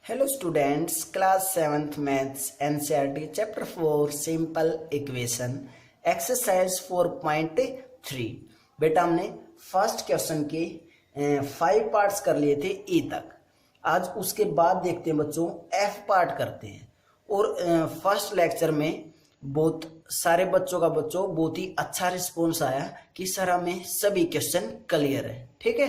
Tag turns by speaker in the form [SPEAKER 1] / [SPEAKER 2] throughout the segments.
[SPEAKER 1] Hello students, class 7th maths NCERT chapter 4 simple equation exercise 4.3। बेटा हमने first question के 5 parts कर लिए थे ई तक। आज उसके बाद देखते हैं बच्चों एफ पार्ट करते हैं। और फर्स्ट लेक्चर में बहुत सारे बच्चों का बहुत ही अच्छा रिस्पॉन्स आया कि सर हमें सभी क्वेश्चन क्लियर है। ठीक है,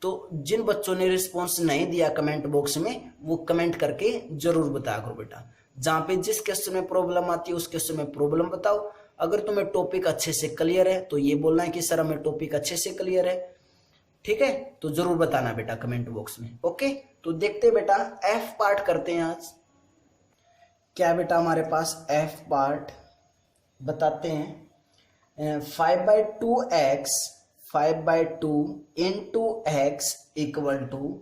[SPEAKER 1] तो जिन बच्चों ने रिस्पॉन्स नहीं दिया कमेंट बॉक्स में वो कमेंट करके जरूर बताया करो बेटा। जहाँ पे जिस क्वेश्चन में प्रॉब्लम आती है उस क्वेश्चन में प्रॉब्लम बताओ। अगर तुम्हें टॉपिक अच्छे से क्लियर है तो ये बोलना है कि सर हमें टॉपिक अच्छे से क्लियर है। ठीक है, तो जरूर बताना बेटा कमेंट बॉक्स में। ओके, तो देखते बेटा एफ पार्ट करते हैं आज। क्या बेटा हमारे पास एफ पार्ट बताते हैं। 5/2x 5/2 into x equal to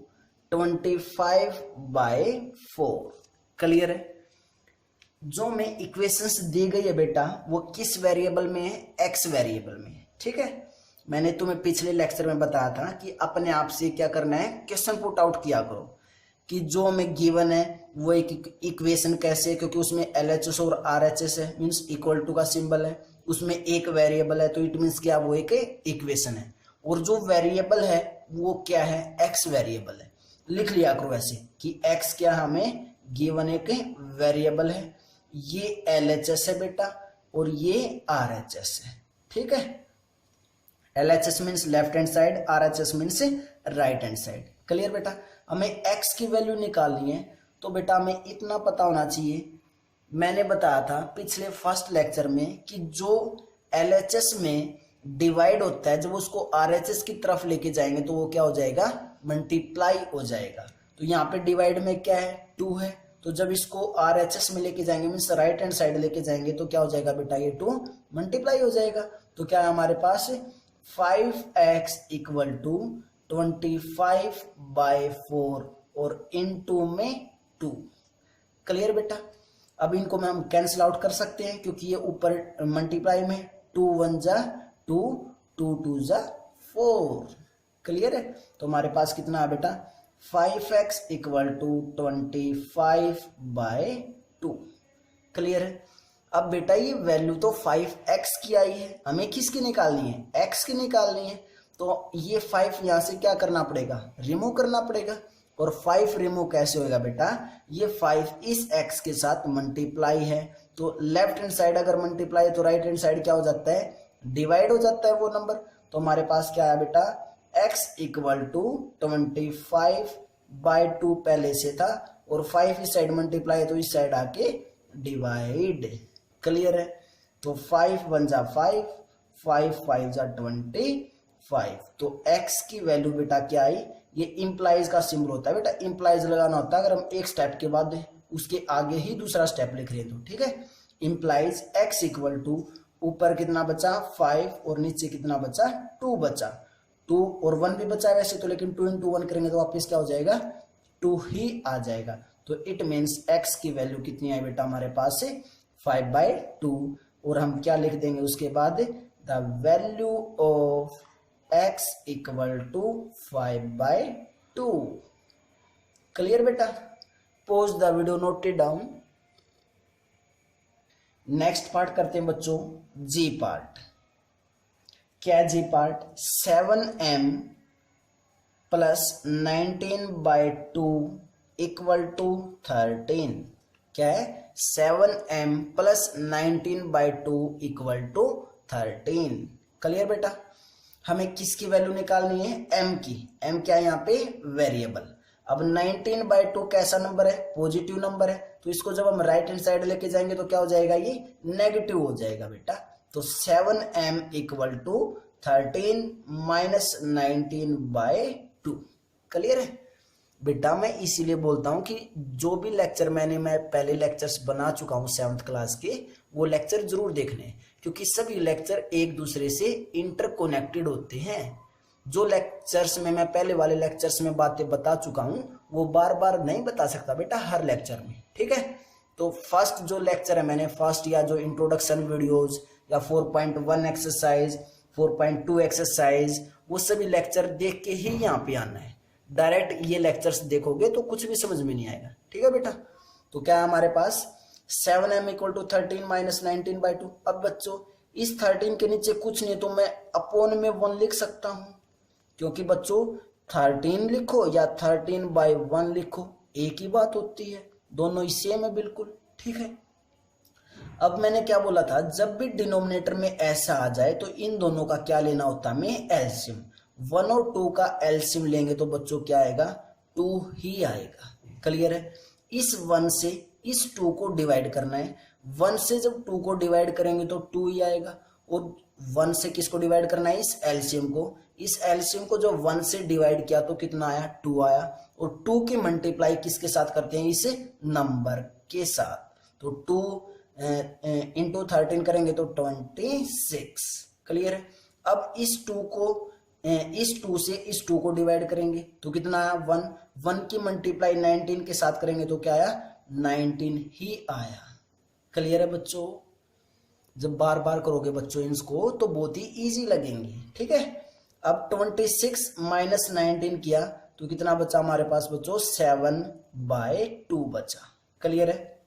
[SPEAKER 1] 25/4। Clear है। जो में इक्वेशंस दी गई है बेटा वो किस वेरिएबल में है? एक्स वेरिएबल में। ठीक है, मैंने तुम्हें पिछले लेक्चर में बताया था कि अपने आप से क्या करना है, क्वेश्चन पुट आउट किया करो कि जो हमें गिवन है वो एक इक्वेशन कैसे, क्योंकि उसमें LHS और RHS है, मीन्स इक्वल टू का सिंबल है, उसमें एक वेरिएबल है, तो इट मीन्स क्या वो एक इक्वेशन है। और जो वेरिएबल है वो क्या है? एक्स वेरिएबल है। लिख लिया करो ऐसे कि एक्स क्या हमें गिवन एक वेरिएबल है, ये LHS है बेटा और ये RHS है। ठीक है, LHS means left hand side, RHS means right hand side. Clear बेटा। हमें x की वैल्यू निकालनी है तो बेटा हमें इतना पता होना चाहिए, मैंने बताया था पिछले फर्स्ट लेक्चर में कि जो LHS में डिवाइड होता है जब उसको RHS की तरफ लेके जाएंगे तो वो क्या हो जाएगा? मल्टीप्लाई हो जाएगा। तो यहाँ पे डिवाइड में क्या है? 2 है, तो जब इसको RHS में लेके जाएंगे मीन्स राइट हैंड साइड लेके जाएंगे तो क्या हो जाएगा बेटा? ये 2 मल्टीप्लाई हो जाएगा। तो क्या है हमारे पास? 5x इक्वल टू 25/4 और इनटू में 2। क्लियर बेटा। अब इनको में हम कैंसिल आउट कर सकते हैं क्योंकि ये ऊपर मल्टीप्लाई में 2 1 जा 2 2 2 जा 4। क्लियर है। तो हमारे पास कितना है बेटा? 5x equal to 25/2। क्लियर है। अब बेटा ये वैल्यू तो 5x की आई है, हमें किसकी निकालनी है? x की निकालनी है। तो ये 5 यहां से क्या करना पड़ेगा? रिमूव करना पड़ेगा। और 5 रिमूव कैसे होगा बेटा? ये 5 इस x के साथ मल्टीप्लाई है, तो लेफ्ट हैंड साइड अगर मल्टीप्लाई है तो राइट हैंड साइड क्या हो जाता है? डिवाइड हो जाता है वो नंबर। तो हमारे पास क्या है बेटा? x इक्वल टू 25/2 पहले से था और 5 इस साइड मल्टीप्लाई है तो इस साइड आके डिवाइड। क्लियर है। तो 5 1 जा 5 5 5 जा 25। तो x की वैल्यू बेटा क्या आई? ये इंप्लाइज का सिंबल होता है बेटा, इंप्लाइज लगाना होता है अगर हम एक स्टेप के बाद उसके आगे ही दूसरा स्टेप लिख रहे हैं तो। ठीक है, इंप्लाइज x इक्वल टू ऊपर कितना बचा? 5 और नीचे कितना बचा? 2 बचा। 2 और 1 भी बचा है वैसे तो, लेकिन 2 into 1 करेंगे तो वापस क्या हो जाएगा? 2 ही आ जाएगा। तो इट मीन्स x की वैल्यू कितनी आई बेटा हमारे पास से? 5/2। और हम क्या लिख देंगे उसके बाद? The value of x equal to 5/2। Clear बेटा। Pause the video, note it down. Next part करते हैं बच्चों जी पार्ट। क्या G part? 7m plus 19/2 equal to 13। क्या है? 7m plus 19/2 equal to 13। Clear बेटा। हमें किसकी वैल्यू निकालनी है? m की। m क्या है यहाँ पे? वेरिएबल। अब 19/2 कैसा नंबर है? पॉजिटिव नंबर है, तो इसको जब हम राइट हैंड साइड लेके जाएंगे तो क्या हो जाएगा? ये नेगेटिव हो जाएगा बेटा। तो 7m equal to 13 minus 19/2। Clear है बेटा। मैं इसीलिए बोलता हूं कि जो भी लेक्चर मैं पहले लेक्चर्स बना चुका हूं 7th क्लास के, वो लेक्चर जरूर देखने, क्योंकि सभी लेक्चर एक दूसरे से इंटरकनेक्टेड होते हैं। जो लेक्चर्स में मैं पहले वाले लेक्चर्स में बातें बता चुका हूं वो बार बार नहीं बता सकता बेटा हर लेक्चर में। ठीक है, तो फर्स्ट जो लेक्चर है मैंने फर्स्ट या जो इंट्रोडक्शन वीडियोज या 4.1 एक्सरसाइज 4.2 एक्सरसाइज वो सभी लेक्चर देख के ही यहाँ पे आना है। डायरेक्ट ये लेक्चर्स देखोगे तो कुछ भी समझ में नहीं आएगा। ठीक है बेटा, तो क्या है हमारे पास 7m = 13 - 19/2। अब बच्चों इस 13 के नीचे कुछ नहीं तो मैं अपॉन में 1 लिख सकता हूं, क्योंकि बच्चों 13 लिखो या 13/1 लिखो एक ही बात होती है, दोनों ही सेम है बिल्कुल। ठीक है, अब मैंने क्या बोला था, जब भी डिनोमिनेटर में ऐसा आ जाए तो इन दोनों का क्या लेना होता है हमें, एलसीएम। 1 और 2 का एलसीएम लेंगे तो बच्चों क्या आएगा, 2 ही आएगा। क्लियर है, इस 1 से इस 2 को डिवाइड करना है, 1 से जब 2 को डिवाइड करेंगे तो 2 ही आएगा, और 1 से किसको डिवाइड करना है, इस एलसीएम को। इस एलसीएम को जो 1 से डिवाइड किया तो कितना आया, 2 आया, और 2 की मल्टीप्लाई किसके साथ करते हैं, इस नंबर के साथ। तो 2 इंटू 13 करेंगे तो 26। क्लियर है, अब इस 2 को इस 2 से इस 2 को डिवाइड करेंगे तो कितना आया, 1। 1 की मल्टीप्लाई 19 के साथ करेंगे तो क्या आया, 19 ही आया। क्लियर है बच्चों, जब बार बार करोगे बच्चों इसको तो बहुत ही इजी लगेंगे। ठीक है, अब 26 - 19 किया तो कितना बचा हमारे पास बच्चों, 7/2 बचा। क्लियर है,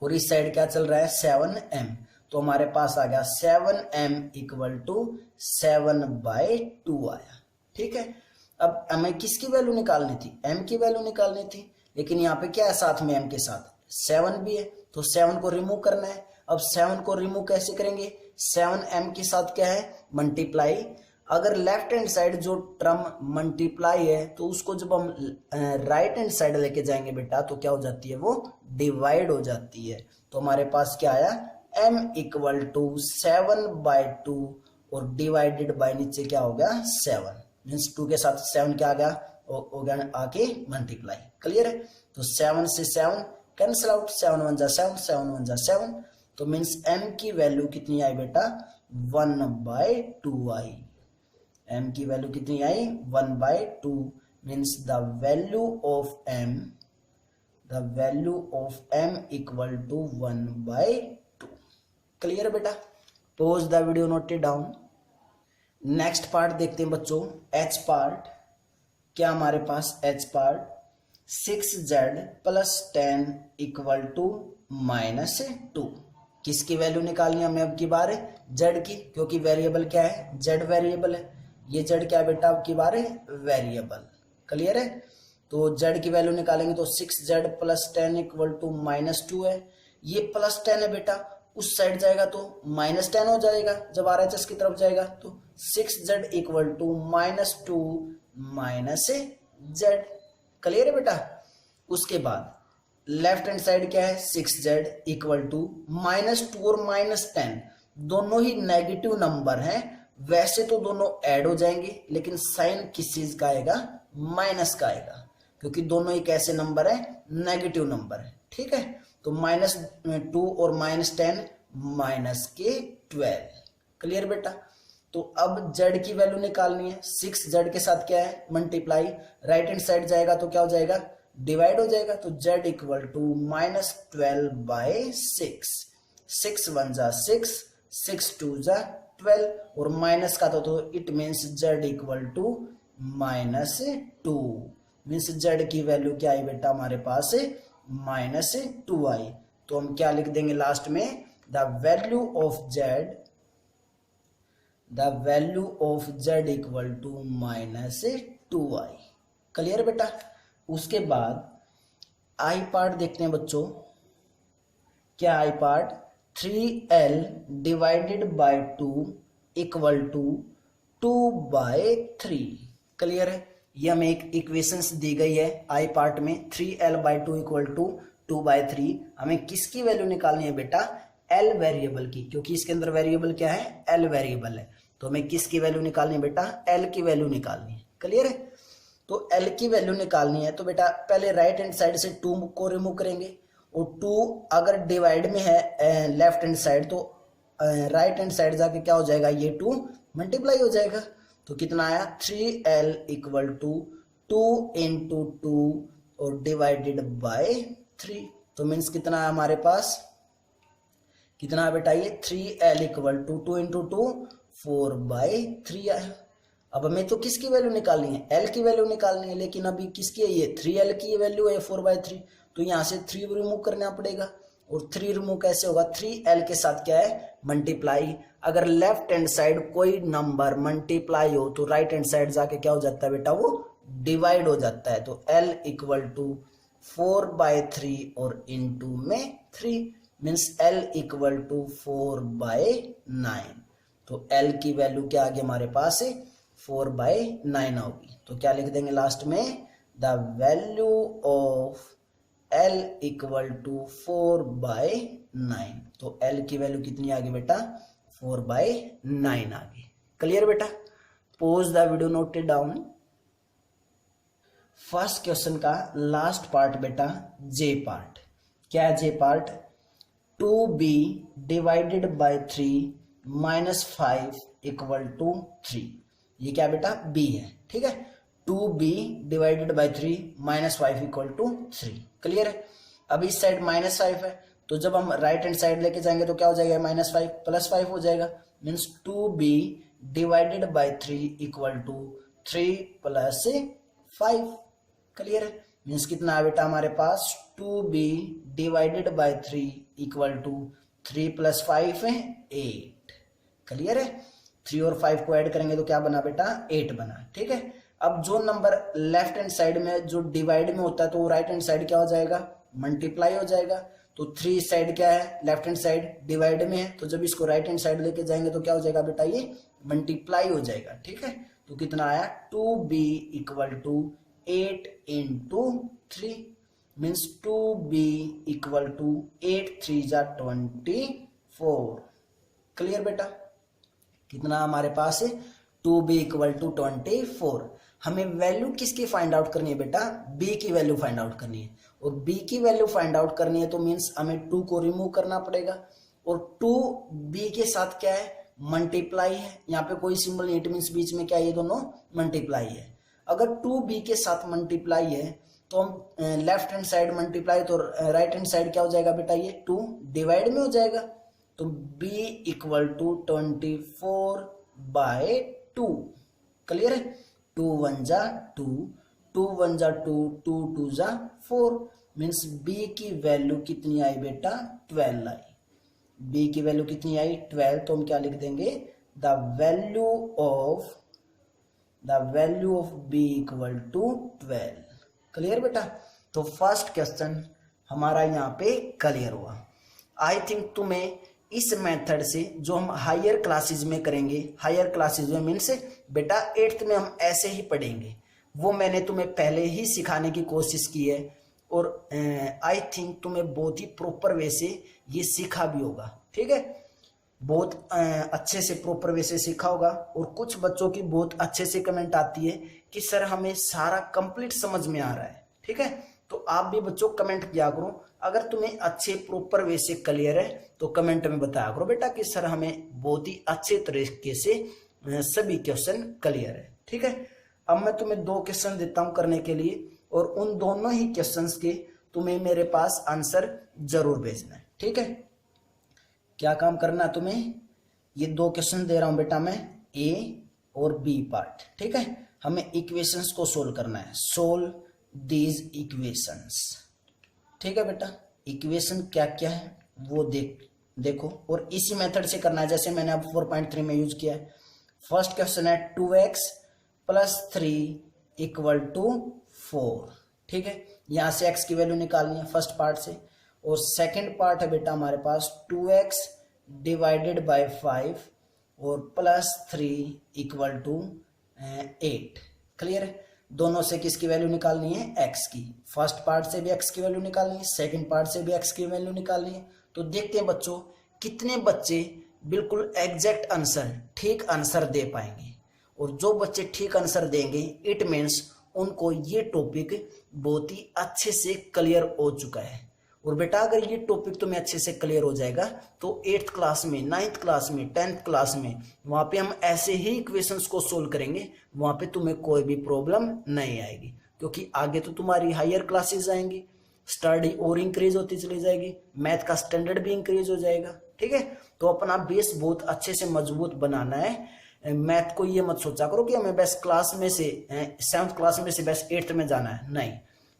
[SPEAKER 1] और इस साइड क्या चल रहा है, 7m, तो हमारे पास आ गया 7m = 7/2 आया। ठीक है, अब हमें किसकी वैल्यू निकालनी थी, m की वैल्यू निकालनी थी, लेकिन यहाँ पे क्या है साथ में m के साथ 7 भी है, तो 7 को रिमूव करना है। अब 7 को रिमूव कैसे करेंगे, 7m के साथ क्या है, मल्टीप्लाई। अगर लेफ्ट हैंड साइड जो टर्म मल्टीप्लाई है तो उसको जब हम राइट हैंड साइड लेके जाएंगे बेटा तो क्या हो जाती है, वो डिवाइड हो जाती है। तो हमारे पास क्या आया, m = 7/2 और डिवाइडेड बाय नीचे क्या हो गया, 7, मीन्स 2 के साथ 7 क्या आ गया, हो गया आके मल्टीप्लाई। क्लियर है, तो 7 से 7 कैंसिल आउट, 7 × 1 = 7, 7 × 1 = 7, तो मीन्स m की वैल्यू कितनी आई बेटा, 1/2 आई। m की वैल्यू कितनी आई, 1/2, means the value of m = 1/2। Clear है बेटा, pause the video, note it down. Next part देखते हैं बच्चों, h पार्ट। क्या हमारे पास h पार्ट, 6z + 10 = -2। किसकी वैल्यू निकालनी है हमें अब की बार, z की, क्योंकि वेरिएबल क्या है, z वेरिएबल है। ये z क्या है बेटा, अब की बार वेरिएबल। क्लियर है, तो z की वैल्यू निकालेंगे तो 6z + 10 = -2 है। ये +10 है बेटा, उस साइड जाएगा तो -10 हो जाएगा, जब RHS की तरफ जाएगा तो 6z = -2 - z। क्लियर है बेटा, उसके बाद लेफ्ट हैंड साइड क्या है, 6z = -2 और -10 दोनों ही नेगेटिव नंबर हैं। वैसे तो दोनों ऐड हो जाएंगे, लेकिन साइन किस चीज का आएगा, माइनस का आएगा, क्योंकि दोनों ही कैसे नंबर है, नेगेटिव नंबर है। ठीक है, तो -2 और -10 -12। क्लियर बेटा, तो अब z की वैल्यू निकालनी है, 6z के साथ क्या है, मल्टीप्लाई। राइट हैंड साइड जाएगा तो क्या हो जाएगा, डिवाइड हो जाएगा, तो z = -12/6। 6 × 1 = 6, 6 × 2 = 12, और माइनस का तो it means z = -2, means z की वैल्यू क्या आई बेटा हमारे पास, -2 आई। तो हम क्या लिख देंगे लास्ट में, the value of z = -2i। Clear बेटा, उसके बाद आई पार्ट देखते हैं बच्चों। क्या आई पार्ट, 3l / 2 = 2/3। क्लियर है, ये हमें एक इक्वेशंस दी गई है आई पार्ट में, 3l/2 = 2/3। हमें किसकी वैल्यू निकालनी है बेटा, l वेरिएबल की, क्योंकि इसके अंदर वेरिएबल क्या है, l वेरिएबल है। तो हमें किसकी वैल्यू निकालनी है बेटा, l की वैल्यू निकालनी है। क्लियर है, तो l की वैल्यू निकालनी है तो बेटा पहले राइट हैंड साइड से 2 को रिमूव करेंगे, और 2 अगर डिवाइड में है लेफ्ट हैंड साइड तो राइट हैंड साइड जाके क्या हो जाएगा, ये 2 मल्टीप्लाई हो जाएगा। तो कितना आया, 3l = 2 × 2 और डिवाइडेड बाय 3। तो मीन्स कितना है हमारे पास, कितना बेटा, ये 3l = 2 × 2 4/3 आया। अब हमें तो किसकी वैल्यू निकालनी है, एल की वैल्यू निकालनी है, लेकिन अभी किसकी है ये 3L की वैल्यू है 4/3, तो यहाँ से 3 रिमूव करना पड़ेगा। और 3 रिमूव कैसे होगा, 3L के साथ क्या है मल्टीप्लाई। अगर लेफ्ट हैंड साइड कोई नंबर मल्टीप्लाई हो तो राइट हैंड साइड जाके क्या हो जाता है बेटा, वो डिवाइड हो जाता है। तो L इक्वल टू 4/3 और इंटू में 3 मीन्स L इक्वल टू 4/9। तो L की वैल्यू क्या आ गई हमारे पास 4/9 होगी। तो क्या लिख देंगे लास्ट में, the value of L equal to 4/9। तो L की वैल्यू कितनी आ गई बेटा, 4/9 आ गई। क्लियर बेटा, pause the video, note it down. First question का लास्ट पार्ट बेटा जे पार्ट। क्या है J part, 2b divided by 3 minus 5 equal to 3। ये क्या बेटा b है, ठीक है। 2b divided by 3 minus 5 equal to 3। Clear है। अब इस साइड -5 है, तो जब हम राइट हैंड साइड लेके जाएंगे तो क्या हो जाएगा, -5 + 5 हो जाएगा। Means 2b divided by 3 equal to 3 + 5। Clear है। मीन्स कितना है बेटा हमारे पास, 2b divided by 3 equal to 3 + 5 है 8। क्लियर है। 3 और 5 को ऐड करेंगे तो क्या बना बेटा, 8 बना। ठीक है। अब जो नंबर लेफ्ट हैंड साइड में जो डिवाइड में होता है तो राइट हैंड साइड क्या हो जाएगा, मल्टीप्लाई हो जाएगा। तो 3 साइड क्या है, लेफ्ट हैंड साइड डिवाइड में है, तो जब इसको राइट हैंड साइड लेके जाएंगे तो क्या हो जाएगा बेटा, ये मल्टीप्लाई हो जाएगा। ठीक है। तो कितना आया, 2b equal to 8 into 3 means 2b equal to 8 3 जा 24। क्लियर बेटा। कितना हमारे पास है, 2b इक्वल टू 24। हमें वैल्यू किसकी फाइंड आउट करनी है बेटा, b की वैल्यू फाइंड आउट करनी है। और b की वैल्यू फाइंड आउट करनी है तो मीन्स हमें 2 को रिमूव करना पड़ेगा। और 2 b के साथ क्या है, मल्टीप्लाई है। यहाँ पे कोई सिंबल नहीं, इट मीन्स बीच में क्या है, ये दोनों मल्टीप्लाई है। अगर 2b के साथ मल्टीप्लाई है तो हम लेफ्ट हैंड साइड मल्टीप्लाई, तो राइट हैंड साइड क्या हो जाएगा बेटा, ये 2 डिवाइड में हो जाएगा। तो b इक्वल टू 24/2। क्लियर है। 2 1 जा 2, 2 1 जा 2, 2 2 जा 4 मीन्स b की वैल्यू कितनी आई बेटा, 12 आई। b की वैल्यू कितनी आई, 12। तो हम क्या लिख देंगे, the value of b equal to 12। Clear बेटा। तो फर्स्ट क्वेश्चन हमारा यहाँ पे क्लियर हुआ। आई थिंक तुम्हें इस मेथड से जो हम हायर क्लासेस में करेंगे, हायर क्लासेस में मीन्स बेटा 8th में हम ऐसे ही पढ़ेंगे, वो मैंने तुम्हें पहले ही सिखाने की कोशिश की है। और आई थिंक तुम्हें बहुत ही प्रॉपर वे से ये सीखा भी होगा। ठीक है, बहुत अच्छे से प्रॉपर वे से सीखा होगा। और कुछ बच्चों की बहुत अच्छे से कमेंट आती है कि सर हमें सारा कंप्लीट समझ में आ रहा है। ठीक है, तो आप भी बच्चों कमेंट किया करो, अगर तुम्हें अच्छे प्रॉपर वे से क्लियर है तो कमेंट में बताया करो बेटा कि सर हमें बहुत ही अच्छे तरीके से सभी क्वेश्चन क्लियर है। ठीक है। अब मैं तुम्हें 2 क्वेश्चन देता हूं करने के लिए, और उन दोनों ही क्वेश्चंस के तुम्हें मेरे पास आंसर जरूर भेजना है। ठीक है। क्या काम करना है तुम्हें, ये 2 क्वेश्चन दे रहा हूं बेटा मैं, ए और बी पार्ट। ठीक है। हमें इक्वेशंस को सोल्व करना है, सोल्व दीज इक्वेशंस। ठीक है बेटा। इक्वेशन क्या क्या है वो देखो, और इसी मेथड से करना है जैसे मैंने अब 4.3 में यूज किया है। फर्स्ट क्वेश्चन है 2x + 3 इक्वल टू 4। ठीक है, यहां से x की वैल्यू निकालनी है फर्स्ट पार्ट से। और सेकंड पार्ट है बेटा हमारे पास 2x डिवाइडेड बाय 5 और +3 इक्वल टू 8। क्लियर है। दोनों से किसकी वैल्यू निकालनी है, x की। फर्स्ट पार्ट से भी x की वैल्यू निकालनी है, सेकंड पार्ट से भी x की वैल्यू निकालनी है। तो देखते हैं बच्चों कितने बच्चे बिल्कुल एग्जैक्ट आंसर, ठीक आंसर दे पाएंगे। और जो बच्चे ठीक आंसर देंगे इट मीन्स उनको ये टॉपिक बहुत ही अच्छे से क्लियर हो चुका है। और बेटा अगर ये टॉपिक तुम्हें अच्छे से क्लियर हो जाएगा तो 8th क्लास में, 9th क्लास में, 10th क्लास में वहां पे हम ऐसे ही इक्वेशंस को सोल्व करेंगे, वहां पे तुम्हें कोई भी प्रॉब्लम नहीं आएगी। क्योंकि आगे तो तुम्हारी हायर क्लासेस आएंगी, स्टडी और इंक्रीज होती चली जाएगी, मैथ का स्टैंडर्ड भी इंक्रीज हो जाएगा। ठीक है। तो अपना बेस बहुत अच्छे से मजबूत बनाना है मैथ को ये मत सोचा करो कि हमें बस क्लास में से 7th क्लास में से बस 8th में जाना है, नहीं।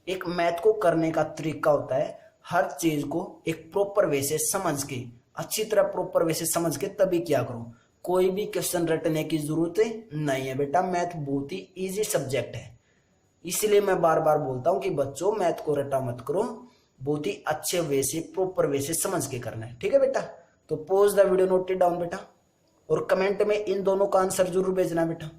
[SPEAKER 1] एक मैथ को करने का तरीका होता है, हर चीज को एक प्रॉपर वे से समझ के, अच्छी तरह प्रॉपर वे से समझ के तभी क्या करो। कोई भी क्वेश्चन रटने की जरूरत नहीं है बेटा, मैथ बहुत ही इजी सब्जेक्ट है। इसलिए मैं बार बार बोलता हूँ कि बच्चों मैथ को रटा मत करो, बहुत ही अच्छे वे से प्रॉपर वे से समझ के करना है, ठीक है बेटा। तो pause the video, note it down बेटा, और कमेंट में इन दोनों का आंसर जरूर भेजना बेटा।